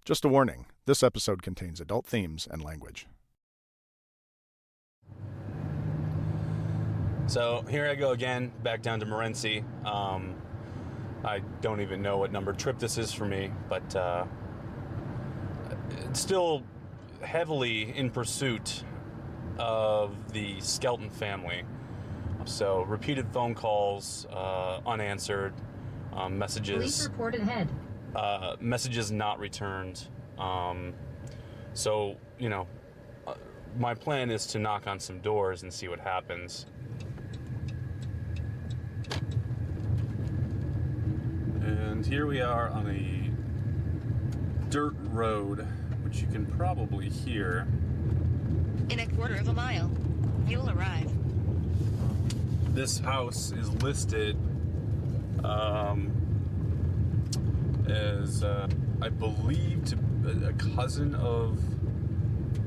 Just a warning, this episode contains adult themes and language. So here I go again, back down to Morenci. I don't even know what number trip this is for me, but it's still heavily in pursuit of the Skelton family. So repeated phone calls, unanswered, messages. Police report ahead. Messages not returned. So, you know, my plan is to knock on some doors and see what happens. And here we are on a dirt road, which you can probably hear. In a quarter of a mile, you'll arrive. This house is listed as, I believe, a cousin of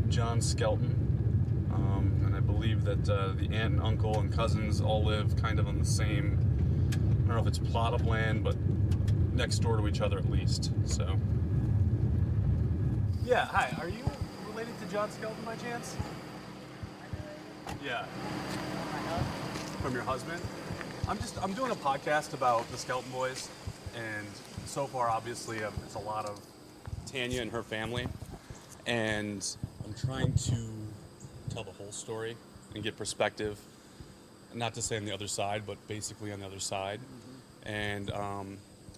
John Skelton. And I believe that the aunt and uncle and cousins all live kind of on the same, I don't know if it's plot of land, but next door to each other at least, so. Yeah, hi, are you related to John Skelton by chance? Yeah. From your husband? I'm doing a podcast about the Skelton boys, and so far, obviously, it's a lot of Tanya and her family, and I'm trying to tell the whole story and get perspective, not to say on the other side, but basically on the other side. And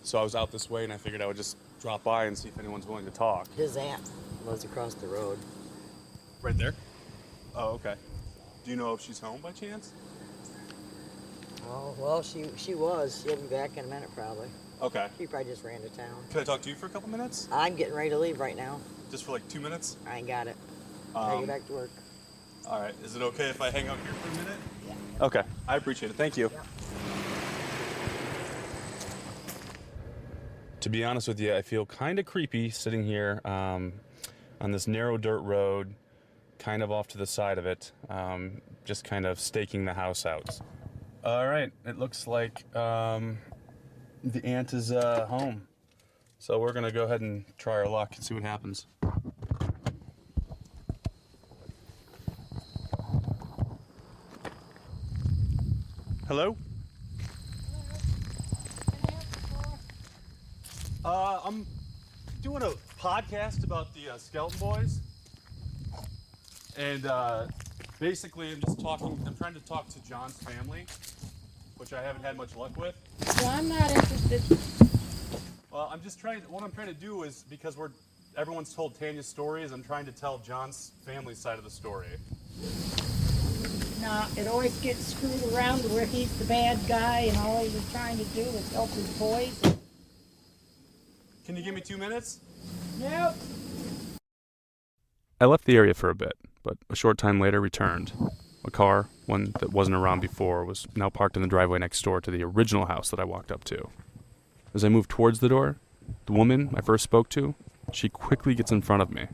so I was out this way, and I figured I would just drop by and see if anyone's willing to talk. His aunt lives across the road. Right there? Oh, okay. Do you know if she's home by chance? Oh, well, she was. She'll be back in a minute, probably. Okay. She probably just ran to town. Can I talk to you for a couple minutes? I'm getting ready to leave right now. Just for like 2 minutes? I ain't got it. I get back to work. All right. Is it okay if I hang out here for a minute? Yeah. Okay. I appreciate it. Thank you. Yep. To be honest with you, I feel kind of creepy sitting here on this narrow dirt road, kind of off to the side of it, just kind of staking the house out. All right, it looks like the aunt is home. So we're gonna go ahead and try our luck and see what happens. Hello? I'm doing a podcast about the Skelton boys, and basically I'm trying to talk to John's family, which I haven't had much luck with. Well, I'm not interested. Well, what I'm trying to do is, because everyone's told Tanya's stories, I'm trying to tell John's family side of the story. No, it always gets screwed around to where he's the bad guy and all he was trying to do was help his boys. Can you give me 2 minutes? Nope. I left the area for a bit, but a short time later returned. A car, one that wasn't around before, was now parked in the driveway next door to the original house that I walked up to. As I moved towards the door, the woman I first spoke to, she quickly gets in front of me.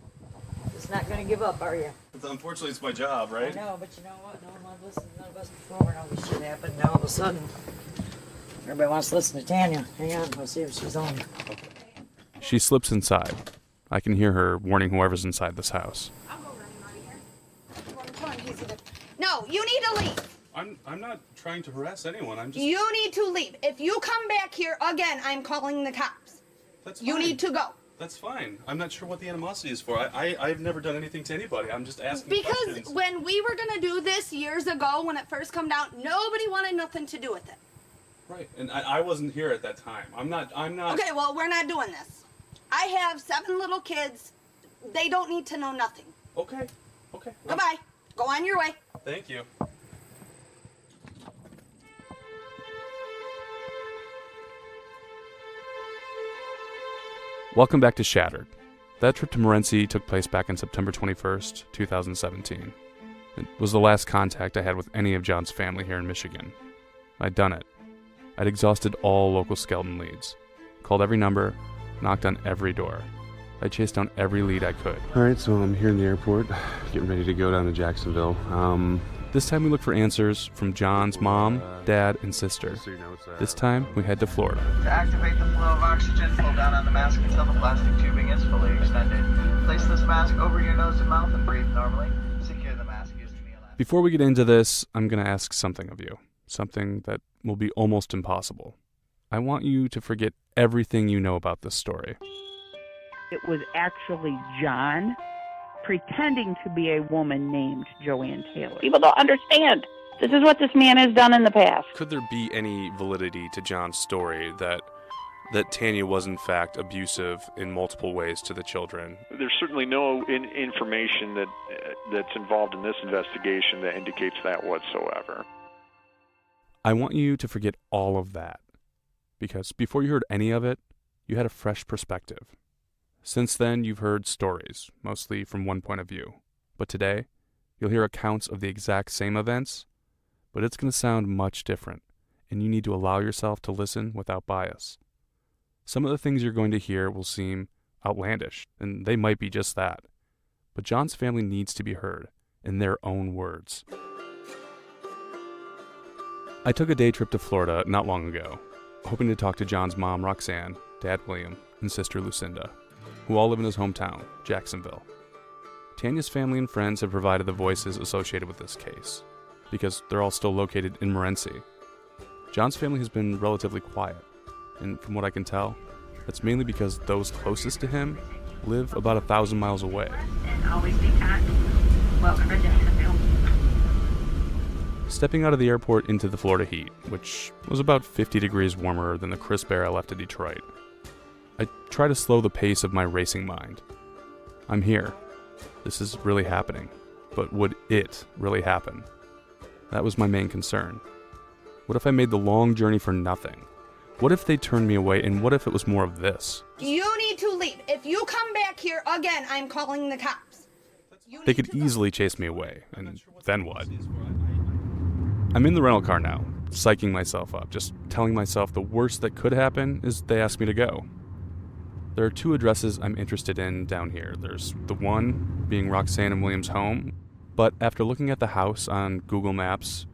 It's not going to give up, are you? Unfortunately, it's my job, right? I know, but you know what? No one listened. None of us before know this shit happened. Now all of a sudden, everybody wants to listen to Tanya. Hang on, let's see if she's on. She slips inside. I can hear her warning whoever's inside this house. I'll go running out of here. No, you need to leave. I'm not trying to harass anyone. I'm just... You need to leave. If you come back here again, I'm calling the cops. That's fine. You need to go. That's fine. I'm not sure what the animosity is for. I've never done anything to anybody. I'm just asking questions. Because when we were going to do this years ago, when it first come down, nobody wanted nothing to do with it. Right, and I wasn't here at that time. I'm not... Okay, well, we're not doing this. I have 7 little kids. They don't need to know nothing. Okay. Well, Goodbye. Go on your way. Thank you. Welcome back to Shattered. That trip to Morenci took place back on September 21st, 2017. It was the last contact I had with any of John's family here in Michigan. I'd done it. I'd exhausted all local Skelton leads, called every number, knocked on every door. I chased down every lead I could. All right, so I'm here in the airport, getting ready to go down to Jacksonville. This time we looked for answers from John's mom, dad, and sister. So you know, This time we head to Florida. To activate the flow of oxygen, pull down on the mask until the plastic tubing is fully extended. mask over your nose and mouth and breathe normally. Secure the mask using the elastic. Before we get into this, I'm going to ask something of you. Something that will be almost impossible. I want you to forget everything you know about this story. It was actually John pretending to be a woman named Joanne Taylor. People don't understand. This is what this man has done in the past. Could there be any validity to John's story that Tanya was in fact abusive in multiple ways to the children? There's certainly no information that's involved in this investigation that indicates that whatsoever. I want you to forget all of that, because before you heard any of it, you had a fresh perspective. Since then, you've heard stories, mostly from one point of view. But today, you'll hear accounts of the exact same events, but it's going to sound much different, and you need to allow yourself to listen without bias. Some of the things you're going to hear will seem outlandish, and they might be just that. But John's family needs to be heard in their own words. I took a day trip to Florida not long ago, hoping to talk to John's mom, Roxanne, dad, William, and sister, Lucinda, who all live in his hometown, Jacksonville. Tanya's family and friends have provided the voices associated with this case, because they're all still located in Morenci. John's family has been relatively quiet, and from what I can tell, that's mainly because those closest to him live about 1,000 miles away. And always be kind. Welcome to Jacksonville. Stepping out of the airport into the Florida heat, which was about 50 degrees warmer than the crisp air I left at Detroit, I try to slow the pace of my racing mind. I'm here. This is really happening. But would it really happen? That was my main concern. What if I made the long journey for nothing? What if they turned me away, and what if it was more of this? You need to leave. If you come back here again, I'm calling the cops. They could easily chase me away, and then what? I'm in the rental car now, psyching myself up, just telling myself the worst that could happen is they ask me to go. There are two addresses I'm interested in down here. There's the one being Roxanne and William's home, but after looking at the house on Google Maps,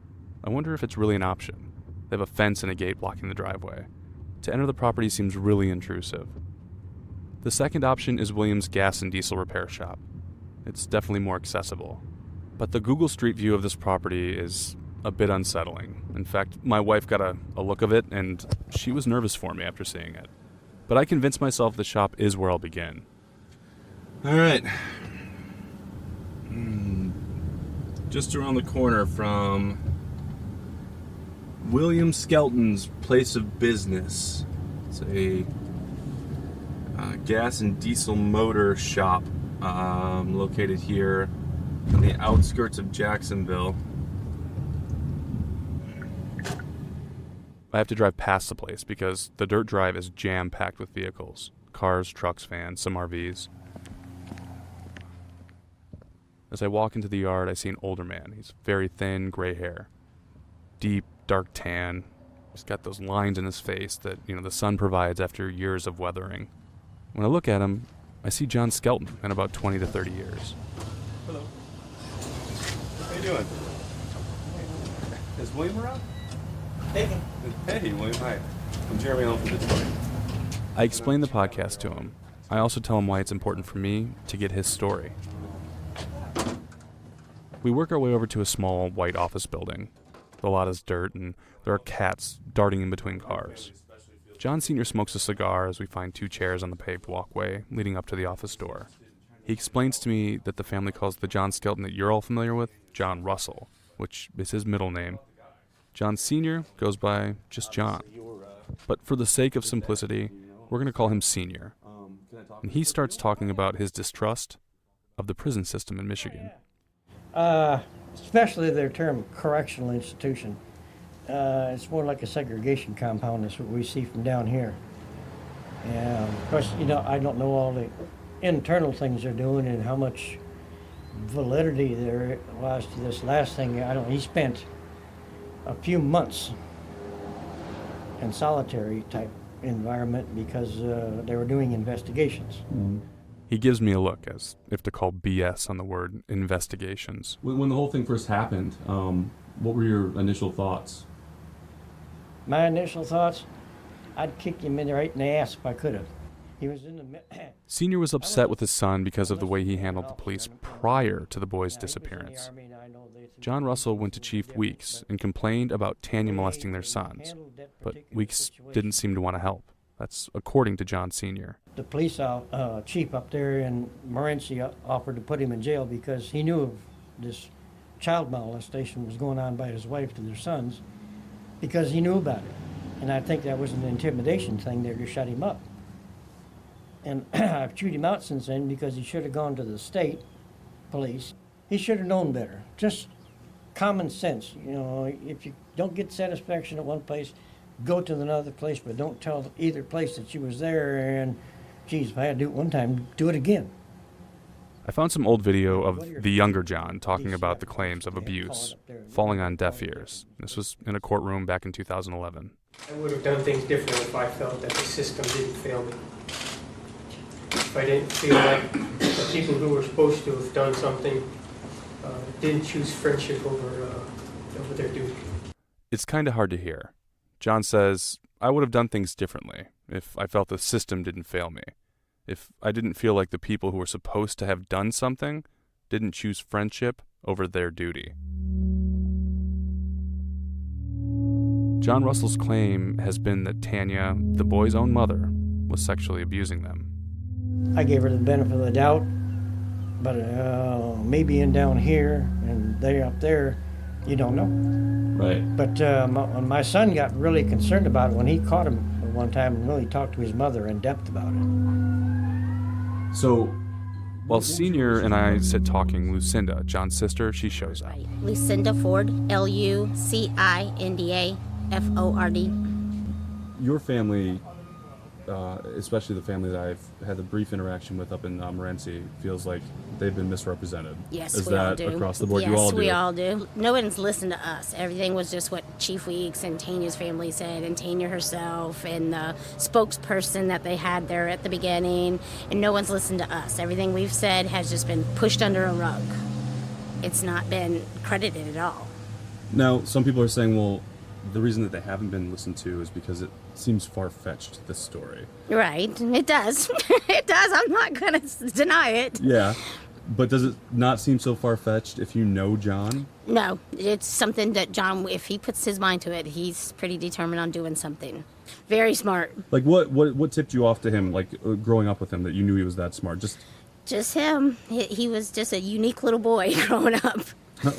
I wonder if it's really an option. They have a fence and a gate blocking the driveway. To enter the property seems really intrusive. The second option is William's gas and diesel repair shop. It's definitely more accessible. But the Google Street View of this property is a bit unsettling. In fact, my wife got a look of it, and she was nervous for me after seeing it. But I convinced myself the shop is where I'll begin. All right. Just around the corner from William Skelton's place of business. It's a gas and diesel motor shop located here on the outskirts of Jacksonville. I have to drive past the place because the dirt drive is jam-packed with vehicles. Cars, trucks, vans, some RVs. As I walk into the yard, I see an older man. He's very thin, gray hair. Deep, dark tan. He's got those lines in his face that, the sun provides after years of weathering. When I look at him, I see John Skelton in about 20 to 30 years. Hello. How you doing? Is William around? Hey, William. Hi. I'm Jeremy Allen from Detroit. I explain the podcast to him. I also tell him why it's important for me to get his story. We work our way over to a small white office building. The lot is dirt, and there are cats darting in between cars. John Sr. smokes a cigar as we find two chairs on the paved walkway leading up to the office door. He explains to me that the family calls the John Skelton that you're all familiar with John Russell, which is his middle name. John Sr. goes by just John. But for the sake of simplicity, we're going to call him Senior. And he starts talking about his distrust of the prison system in Michigan. Especially their term correctional institution. It's more like a segregation compound. That's what we see from down here. And of course, I don't know all the internal things they're doing and how much validity there was to this last thing. He spent a few months in solitary type environment because they were doing investigations. Mm. He gives me a look as if to call BS on the word investigations. When the whole thing first happened, what were your initial thoughts? My initial thoughts, I'd kick him right in the ass if I could have. He was in the... Senior was upset with his son because of the way he handled the police prior to the boy's disappearance. John Russell went to Chief Weeks and complained about Tanya molesting their sons, but Weeks didn't seem to want to help. That's according to John Sr. The police chief up there in Morenci offered to put him in jail because he knew of this child molestation was going on by his wife to their sons, because he knew about it. And I think that was an intimidation thing there to shut him up. And I've chewed him out since then because he should have gone to the state police. He should have known better. Just common sense. You know, if you don't get satisfaction at one place, go to another place, but don't tell either place that you was there. And, geez, if I had to do it one time, do it again. I found some old video of the younger John talking about the claims of abuse falling on deaf ears. This was in a courtroom back in 2011. I would have done things differently if I felt that the system didn't fail me. If I didn't feel like the people who were supposed to have done something didn't choose friendship over their duty. It's kind of hard to hear. John says, I would have done things differently if I felt the system didn't fail me. If I didn't feel like the people who were supposed to have done something didn't choose friendship over their duty. John Russell's claim has been that Tanya, the boy's own mother, was sexually abusing them. I gave her the benefit of the doubt, but maybe in down here and they up there, you don't know. Right. But my son got really concerned about it when he caught him one time and really talked to his mother in depth about it. So, while Senior and I sit talking, Lucinda, John's sister, she shows up. Lucinda Ford, Lucinda Ford. Your family, especially the family that I've had the brief interaction with up in Morenci, feels like they've been misrepresented. Yes, Is we all that do. across the board? Yes, You all do? we all do. No one's listened to us. Everything was just what Chief Weeks and Tanya's family said, and Tanya herself, and the spokesperson that they had there at the beginning, and no one's listened to us. Everything we've said has just been pushed under a rug. It's not been credited at all. Now, some people are saying, well, the reason that they haven't been listened to is because it seems far-fetched, this story. Right. It does. It does. I'm not going to deny it. Yeah. But does it not seem so far-fetched if you know John? No. It's something that John, if he puts his mind to it, he's pretty determined on doing something. Very smart. Like, what tipped you off to him, like, growing up with him, that you knew he was that smart? Just him. He was just a unique little boy growing up.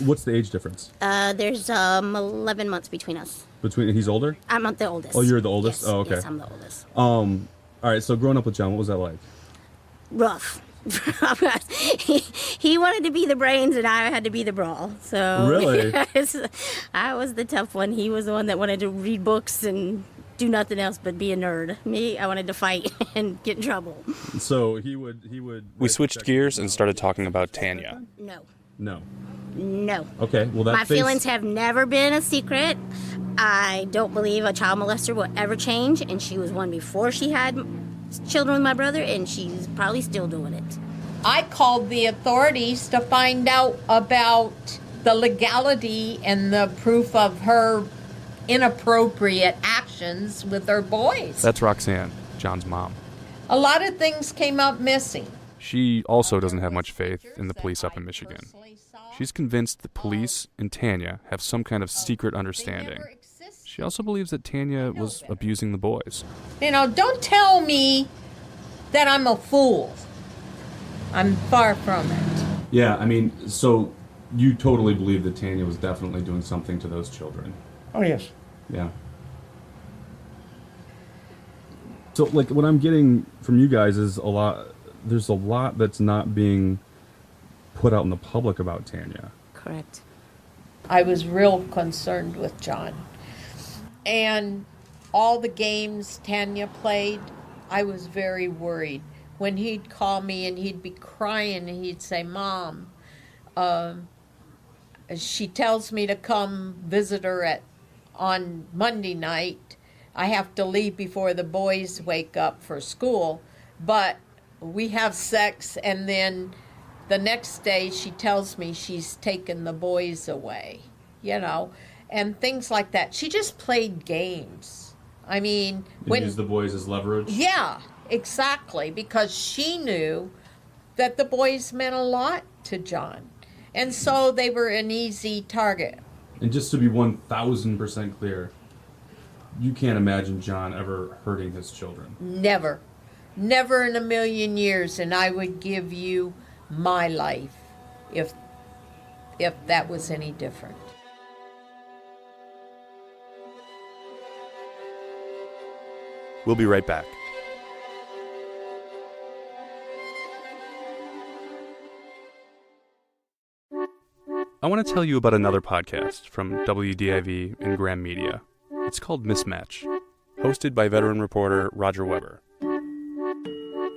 What's the age difference? There's 11 months between us. He's older? I'm not the oldest. Oh, you're the oldest? Yes, oh, okay. Yes, I'm the oldest. All right, so growing up with John, what was that like? Rough. he wanted to be the brains and I had to be the brawl. So really? Yes, I was the tough one. He was the one that wanted to read books and do nothing else but be a nerd. Me, I wanted to fight and get in trouble. So he would. We switched gears and started talking about Tanya. No. Okay, well My feelings have never been a secret. I don't believe a child molester will ever change, and she was one before she had children with my brother, and she's probably still doing it. I called the authorities to find out about the legality and the proof of her inappropriate actions with her boys. That's Roxanne, John's mom. A lot of things came up missing. She also doesn't have much faith in the police up in Michigan. She's convinced the police and Tanya have some kind of secret understanding. She also believes that Tanya was abusing the boys. You know, don't tell me that I'm a fool. I'm far from it. Yeah, I mean, so you totally believe that Tanya was definitely doing something to those children? Oh, yes. Yeah. So, like, what I'm getting from you guys is there's a lot that's not being put out in the public about Tanya. Correct. I was real concerned with John. And all the games Tanya played, I was very worried. When he'd call me and he'd be crying and he'd say, Mom, she tells me to come visit her on Monday night. I have to leave before the boys wake up for school, but we have sex, and then the next day she tells me she's taken the boys away, you know, and things like that. She just played games. I mean, Use the boys as leverage? Yeah, exactly, because she knew that the boys meant a lot to John. And so they were an easy target. And just to be 1,000% clear, you can't imagine John ever hurting his children. Never. Never in a million years. And I would give you my life if that was any different. We'll be right back. I want to tell you about another podcast from WDIV and Graham Media. It's called Mismatch, hosted by veteran reporter Roger Weber.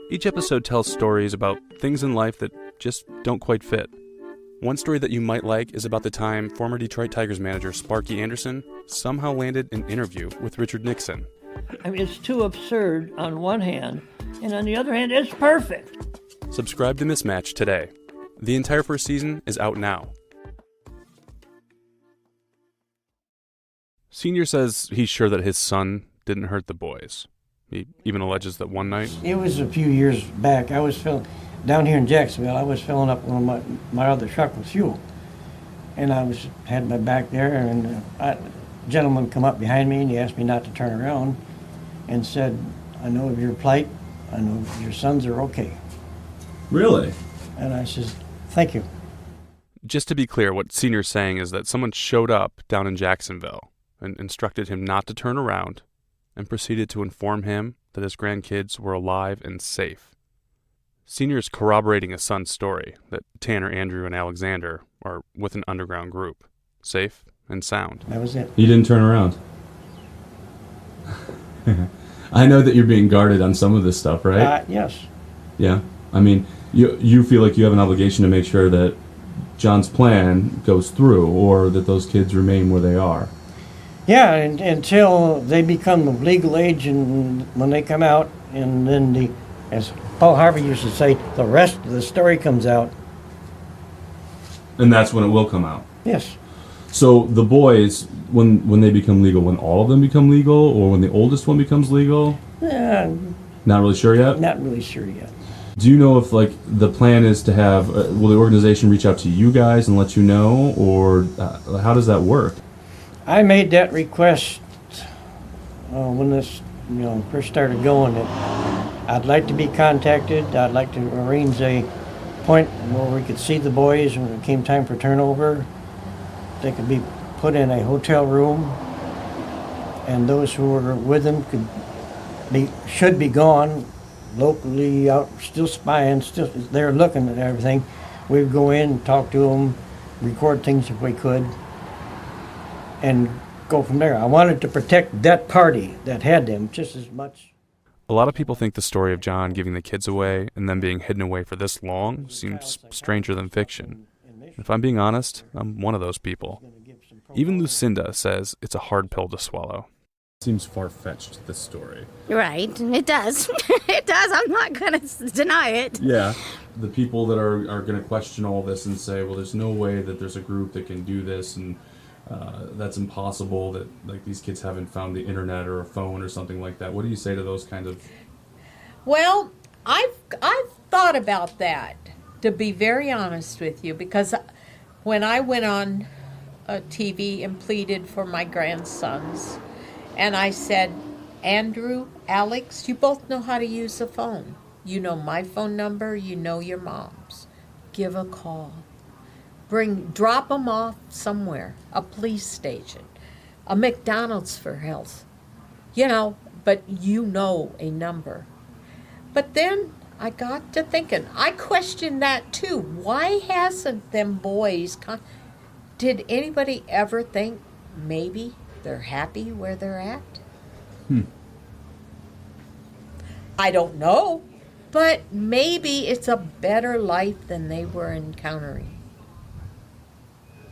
Each episode tells stories about things in life that just don't quite fit. One story that you might like is about the time former Detroit Tigers manager Sparky Anderson somehow landed an interview with Richard Nixon. I mean, it's too absurd on one hand, and on the other hand, it's perfect. Subscribe to Mismatch today. The entire first season is out now. Senior says he's sure that his son didn't hurt the boys. He even alleges that one night... It was a few years back. I was down here in Jacksonville. I was filling up one of my other truck with fuel. And had my back there, and a gentleman come up behind me, and he asked me not to turn around and said, I know of your plight. I know your sons are okay. Really? And I says, thank you. Just to be clear, what Senior's saying is that someone showed up down in Jacksonville and instructed him not to turn around and proceeded to inform him that his grandkids were alive and safe. Senior's corroborating his son's story that Tanner, Andrew, and Alexander are with an underground group, safe and sound. That was it. You didn't turn around. I know that you're being guarded on some of this stuff, right? Yes. Yeah. I mean, you feel like you have an obligation to make sure that John's plan goes through or that those kids remain where they are. Yeah, until they become of legal age, and when they come out, and then as Paul Harvey used to say, the rest of the story comes out. And that's when it will come out. Yes. So the boys, when they become legal, when all of them become legal, or when the oldest one becomes legal? Not really sure yet? Not really sure yet. Do you know if the plan is to have, will the organization reach out to you guys and let you know, or how does that work? I made that request when this first started going, that I'd like to be contacted. I'd like to arrange a point where we could see the boys when it came time for turnover. They could be put in a hotel room, and those who were with them should be gone locally out, still spying, still they're looking at everything. We'd go in, talk to them, record things if we could, and go from there. I wanted to protect that party that had them just as much. A lot of people think the story of John giving the kids away and them being hidden away for this long seems stranger than fiction. If I'm being honest, I'm one of those people. Even Lucinda says it's a hard pill to swallow. Seems far-fetched, this story. Right, it does. It does. I'm not going to deny it. Yeah. The people that are going to question all this and say, well, there's no way that there's a group that can do this, and that's impossible, that these kids haven't found the internet or a phone or something like that. What do you say to those kind of... Well, I've thought about that, to be very honest with you, because when I went on TV and pleaded for my grandsons, and I said, Andrew, Alex, you both know how to use a phone. You know my phone number, you know your mom's. Give a call. Drop them off somewhere, a police station, a McDonald's for health, but you know a number. But then I got to thinking, I questioned that too. Why hasn't them boys, did anybody ever think maybe they're happy where they're at? I don't know, but maybe it's a better life than they were encountering.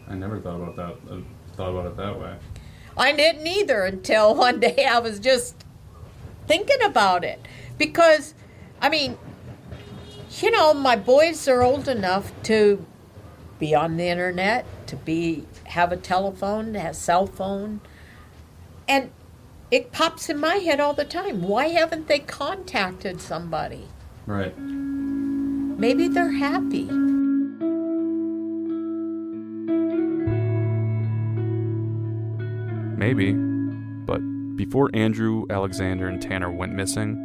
I never thought about that. Thought about it that way. I didn't either until one day I was just thinking about it. Because, my boys are old enough to be on the internet, to have a telephone, to have a cell phone. And it pops in my head all the time. Why haven't they contacted somebody? Right. Maybe they're happy. Maybe. But before Andrew, Alexander, and Tanner went missing,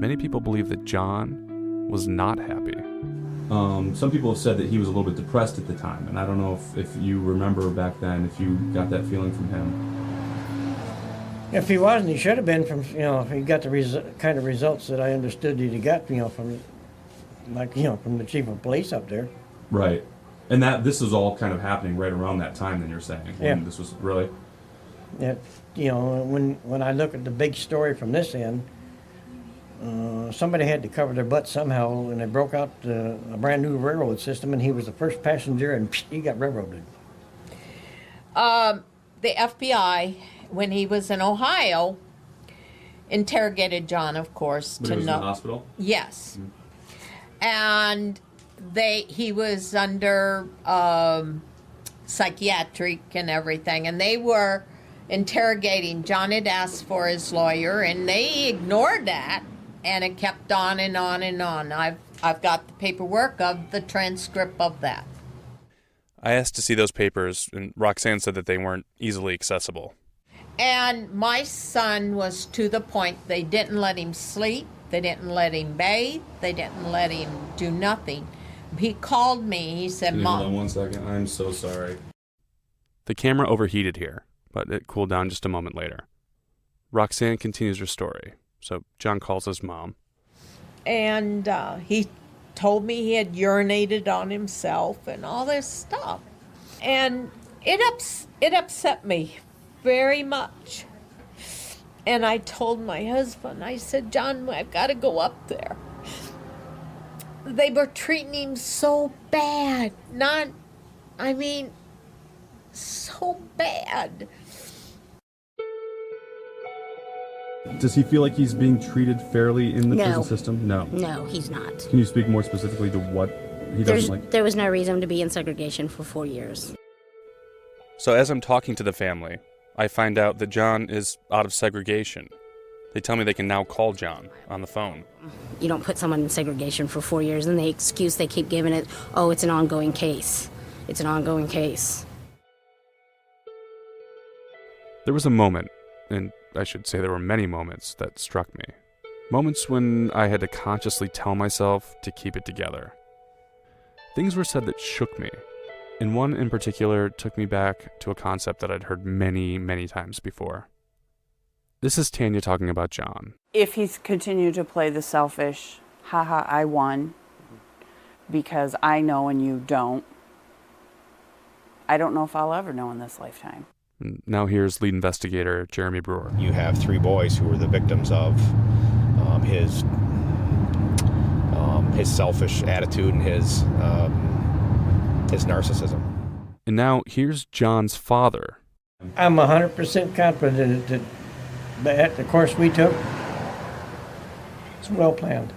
many people believe that John was not happy. Some people have said that he was a little bit depressed at the time, and I don't know if you remember back then, if you got that feeling from him. If he wasn't, he should have been from, if he got the kind of results that I understood that he got, from, from the chief of police up there. Right. And this is all kind of happening right around that time, then you're saying? Yeah. This was really... That, when I look at the big story from this end, somebody had to cover their butt somehow, and they broke out a brand new railroad system, and he was the first passenger, and he got railroaded. The FBI, when he was in Ohio, interrogated John, of course, But he was in the hospital? Yes. And he was under psychiatric and everything, and they were interrogating. John had asked for his lawyer, and they ignored that, and it kept on and on and on. I've got the paperwork of the transcript of that. I asked to see those papers, and Roxanne said that they weren't easily accessible. And my son was to the point they didn't let him sleep, they didn't let him bathe, they didn't let him do nothing. He called me, he said, Mom. Hold on 1 second, I'm so sorry. The camera overheated here, but it cooled down just a moment later. Roxanne continues her story, so John calls his mom. And he told me he had urinated on himself and all this stuff. And it upset me very much. And I told my husband, I said, John, I've got to go up there. They were treating him so bad. So bad. Does he feel like he's being treated fairly in the prison system? No. No, he's not. Can you speak more specifically to what he doesn't like? There was no reason to be in segregation for 4 years. So as I'm talking to the family, I find out that John is out of segregation. They tell me they can now call John on the phone. You don't put someone in segregation for 4 years, and the excuse they keep giving it, it's an ongoing case. It's an ongoing case. There was a moment, and I should say there were many moments that struck me. Moments when I had to consciously tell myself to keep it together. Things were said that shook me, and one in particular took me back to a concept that I'd heard many, many times before. This is Tanya talking about John. If he's continued to play the selfish, haha, I won, because I know and you don't, I don't know if I'll ever know in this lifetime. And now here's lead investigator Jeremy Brewer. You have 3 boys who were the victims of his selfish attitude and his narcissism. And now here's John's father. I'm 100% confident that the course we took is well planned.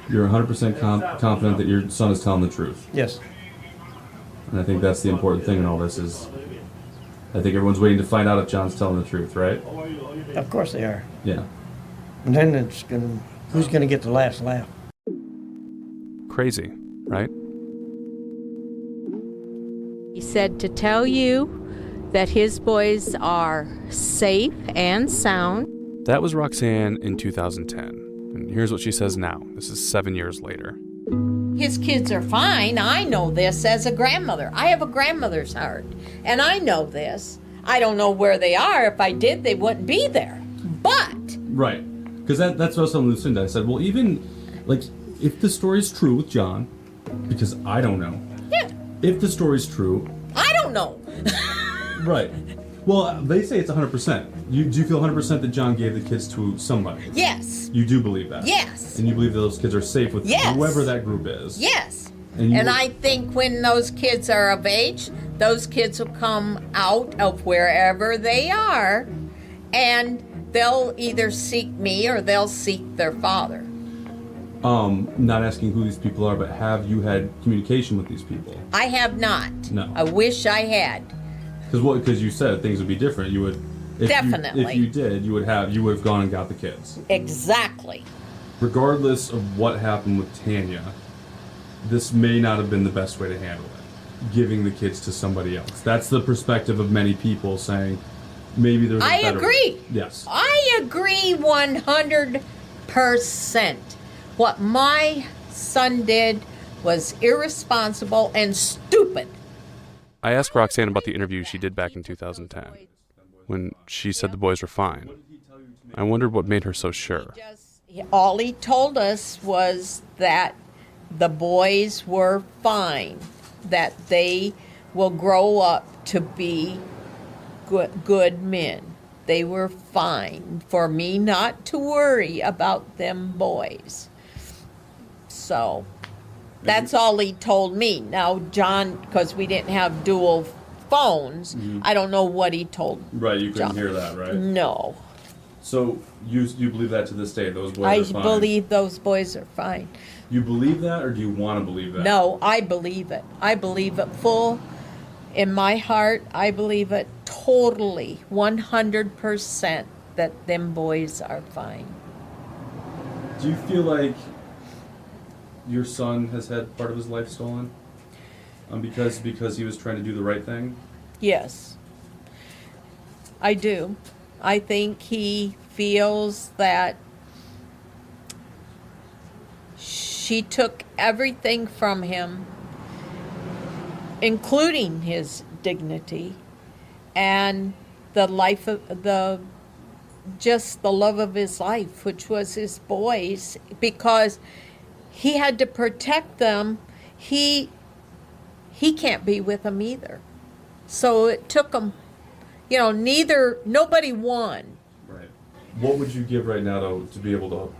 You're 100% confident that your son is telling the truth? Yes. And I think that's the important thing in all this is, I think everyone's waiting to find out if John's telling the truth, right? Of course they are. Yeah. And then who's gonna get the last laugh? Crazy, right? He said to tell you that his boys are safe and sound. That was Roxanne in 2010. And here's what she says now. This is 7 years later. His kids are fine. I know this as a grandmother. I have a grandmother's heart, and I know this. I don't know where they are. If I did, they wouldn't be there. But... Right. Because that's what I was telling Lucinda. I said, well, even, if the story's true with John, because I don't know. Yeah. If the story's true... I don't know. Right. Well, they say it's 100%. Do you feel 100% that John gave the kids to somebody? Yes. You do believe that? Yes. And you believe that those kids are safe with whoever that group is? Yes. And I think when those kids are of age, those kids will come out of wherever they are, and they'll either seek me or they'll seek their father. Not asking who these people are, but have you had communication with these people? I have not. No. I wish I had. Because you said things would be different. You would Definitely. If you did, you would have gone and got the kids. Exactly. Regardless of what happened with Tanya, this may not have been the best way to handle it. Giving the kids to somebody else. That's the perspective of many people saying maybe there's a better agree. way. Yes. I agree 100%. What my son did was irresponsible and stupid. I asked Roxanne about the interview she did back in 2010, when she said the boys were fine. I wondered what made her so sure. All he told us was that the boys were fine, that they will grow up to be good men. They were fine, for me not to worry about them boys. So that's all he told me. Now, John, because we didn't have dual phones, I don't know what he told Right, you couldn't John. hear that, right? No. So you believe that to this day? Those boys are fine? I believe those boys are fine. You believe that, or do you want to believe that? No, I believe it. I believe it full in my heart. I believe it totally, 100%, that them boys are fine. Do you feel like your son has had part of his life stolen? Because he was trying to do the right thing? Yes, I do. I think he feels that she took everything from him, including his dignity and the life of just the love of his life, which was his boys, because he had to protect them. He can't be with them either. So it took him, nobody won. Right. What would you give right now to be able to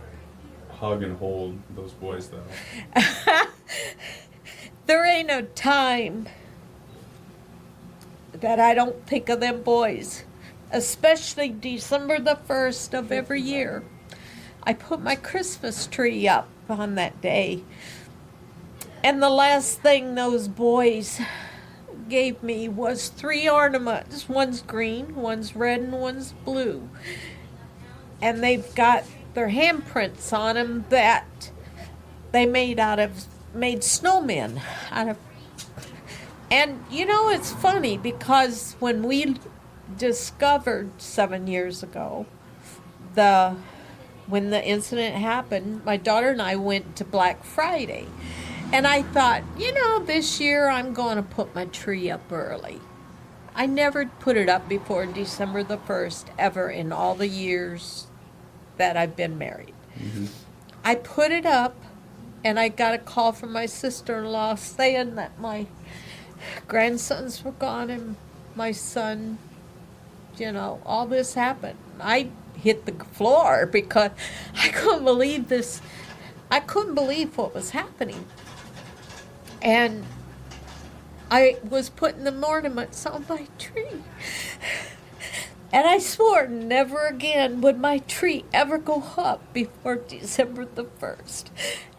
hug and hold those boys, though? There ain't no time that I don't think of them boys, especially December the 1st of every year. I put my Christmas tree up on that day, and the last thing those boys gave me was 3 ornaments. One's green, one's red, and one's blue. And they've got their handprints on them that they made snowmen out of. And it's funny because when we discovered 7 years ago, when the incident happened, my daughter and I went to Black Friday. And I thought, this year I'm going to put my tree up early. I never put it up before December the 1st ever in all the years that I've been married. Mm-hmm. I put it up, and I got a call from my sister-in-law saying that my grandsons were gone and my son, all this happened. I hit the floor because I couldn't believe this. I couldn't believe what was happening. And I was putting the ornaments on my tree. And I swore never again would my tree ever go up before December the 1st.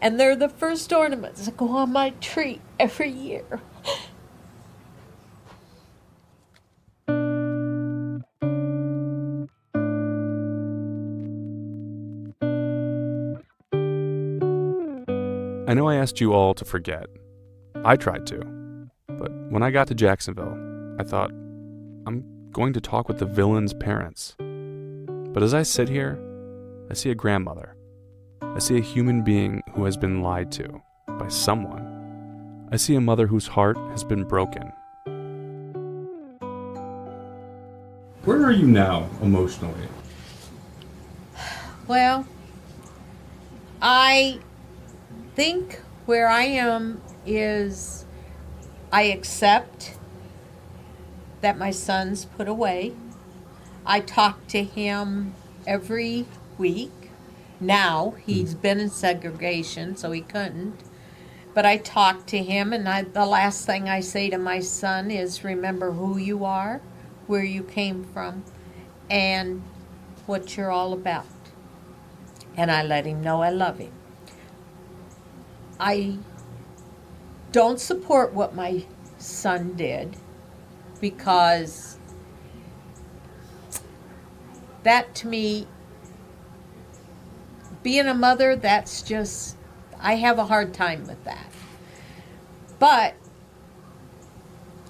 And they're the first ornaments that go on my tree every year. I know I asked you all to forget. I tried to. But when I got to Jacksonville, I thought, I'm going to talk with the villain's parents. But as I sit here, I see a grandmother. I see a human being who has been lied to by someone. I see a mother whose heart has been broken. Where are you now, emotionally? Well, I think where I am is I accept that my son's put away. I talk to him every week. Now, he's been in segregation, so he couldn't. But I talk to him, and the last thing I say to my son is, remember who you are, where you came from, and what you're all about. And I let him know I love him. I don't support what my son did because that to me, being a mother, that's just, I have a hard time with that. But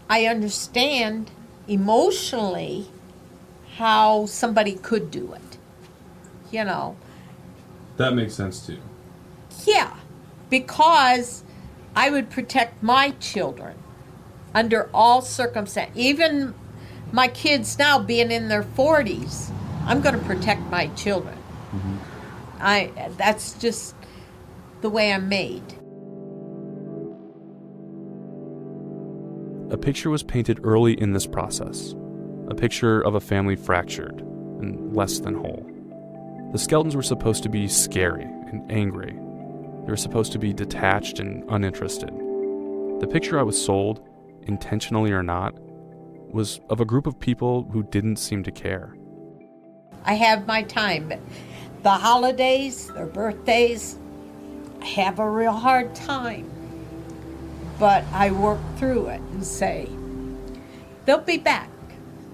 I understand emotionally how somebody could do it. You know. That makes sense too. Yeah, because I would protect my children under all circumstances. Even my kids now being in their 40s, I'm going to protect my children. That's just the way I'm made. A picture was painted early in this process. A picture of a family fractured and less than whole. The Skeltons were supposed to be scary and angry. They were supposed to be detached and uninterested. The picture I was sold, intentionally or not, was of a group of people who didn't seem to care. I have my time. The holidays, their birthdays, I have a real hard time. But I work through it and say, they'll be back.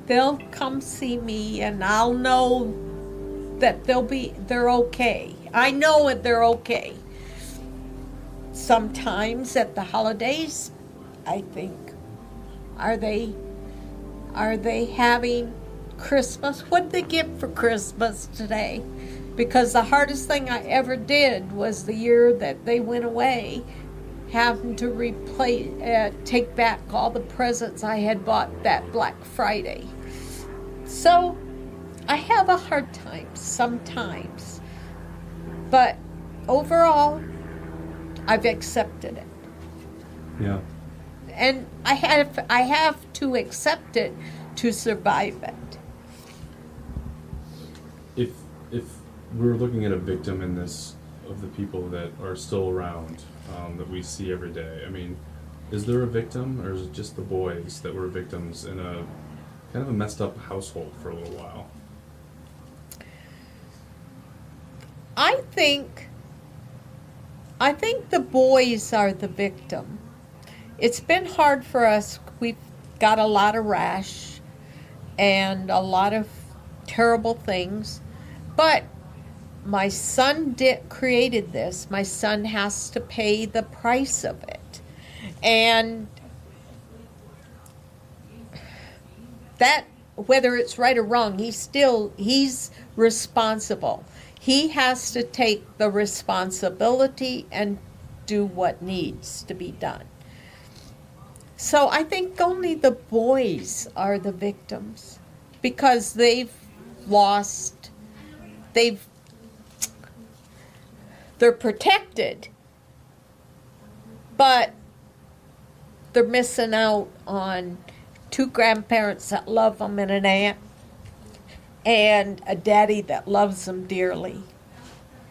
They'll come see me and I'll know that they're okay. I know that they're okay. Sometimes at the holidays, I think, are they having Christmas? What'd they get for Christmas today? Because the hardest thing I ever did was the year that they went away, having to take back all the presents I had bought that Black Friday. So I have a hard time sometimes, but overall, I've accepted it. Yeah. And I have to accept it to survive it. If we're looking at a victim in this, of the people that are still around, that we see every day, I mean, is there a victim, or is it just the boys that were victims in a kind of a messed up household for a little while? I think the boys are the victim. It's been hard for us. We've got a lot of rash and a lot of terrible things. But my son created this. My son has to pay the price of it. And that, whether it's right or wrong, he's responsible. He has to take the responsibility and do what needs to be done. So I think only the boys are the victims because they're protected, but they're missing out on 2 grandparents that love them and an aunt and a daddy that loves them dearly.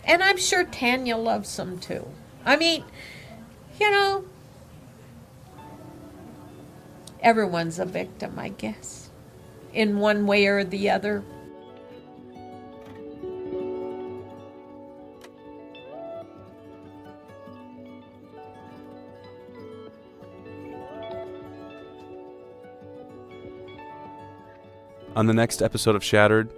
And I'm sure Tanya loves them too. I mean, you know, everyone's a victim, I guess, in one way or the other. On the next episode of Shattered.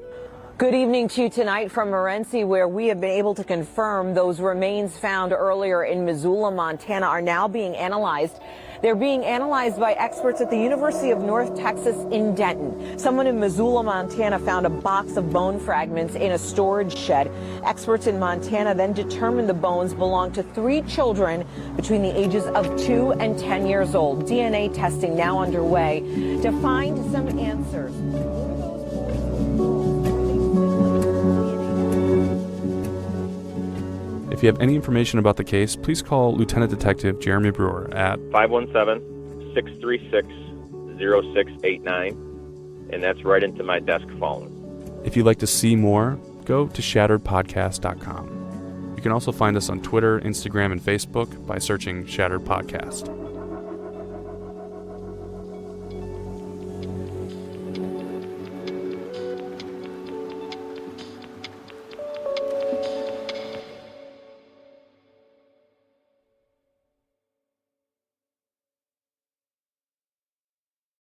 Good evening to you tonight from Morenci, where we have been able to confirm those remains found earlier in Missoula, Montana, are now being analyzed. They're being analyzed by experts at the University of North Texas in Denton. Someone in Missoula, Montana found a box of bone fragments in a storage shed. Experts in Montana then determined the bones belong to 3 children between the ages of 2 and 10 years old. DNA testing now underway to find some answers. If you have any information about the case, please call Lieutenant Detective Jeremy Brewer at 517-636-0689, and that's right into my desk phone. If you'd like to see more, go to shatteredpodcast.com. You can also find us on Twitter, Instagram, and Facebook by searching Shattered Podcast.